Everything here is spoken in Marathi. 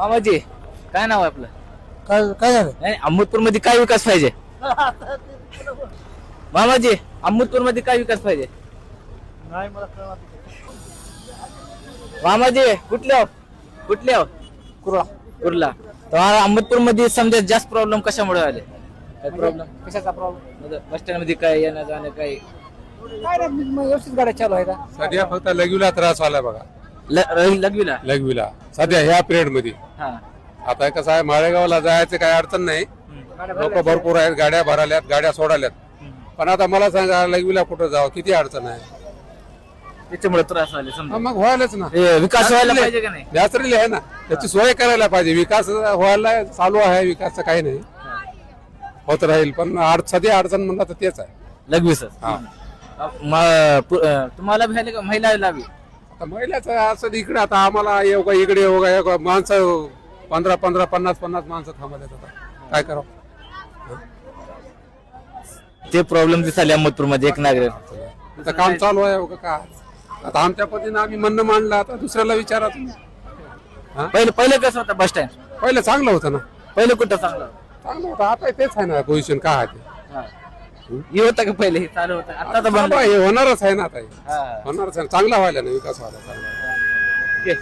मामाजी काय नाव आहे आपलं? काय काय झालं? नाही अहमदपूर मध्ये काय विकास पाहिजे? मामाजी अहमदपूर मध्ये काय विकास पाहिजे? नाही मला कळलं. मामाजी कुठले कुर्ला कुर्ला. तर अहमदपूर मध्ये समजा जास्त प्रॉब्लेम कशामुळे आले? काय प्रॉब्लेम? कशाचा प्रॉब्लेम? बस स्टँड मध्ये काय येणं जाणं काय? काय नाही मग व्यवस्थित गाड्या चालू आहे का? सध्या फक्त लघवीला त्रास व्हायला बघा. लगविला. लघवीला सध्या ह्या पिरियड मध्ये. हा आता कसं आहे, माळेगावला जायचं काही अडचण नाही, लोक भरपूर आहेत, गाड्या भराल्यात, गाड्या सोडाल्यात. पण आता मला सांगा लघवीला कुठं जावं, किती अडचण आहे. त्याच्यामुळे त्रास झाले हा, समजा. मग व्हायलाच ना. विकास व्हायला पाहिजे का नाही? नॅचरली आहे ना, त्याची सोय करायला पाहिजे. विकास व्हायला चालू आहे, विकासचं काही नाही, होत राहील. पण सध्या अडचण म्हणलं तर तेच आहे. लगवी सर. हा. तुम्हाला भेटले का महिला लावी? आता महिलाचं असं इकडे, आता आम्हाला येऊ का इकडे येऊ का, माणसं 15 50 माणसं थांबत आहेत. आता काय करावं. ते प्रॉब्लेम दिसाले अहमदपूर मध्ये एक नागरिक. आता काम चालू आहे का काय. आता आमच्या पद्धतीनं आम्ही म्हणणं मांडलं, आता दुसऱ्याला विचारा तुम्ही. पहिले कसं होतं बस स्टँड? पहिलं चांगलं होतं ना. पहिले कुठं चांगलं? चांगलं होतं. आता तेच आहे ना पोझिशन. काय आहे ते हे होतं का पहिले? हे चालू होतं आता तर बंद. हे होणारच आहे ना. आता हे हा. होणारच आहे. चांगला व्हायला ना, विकास व्हायला चांगला. ओके.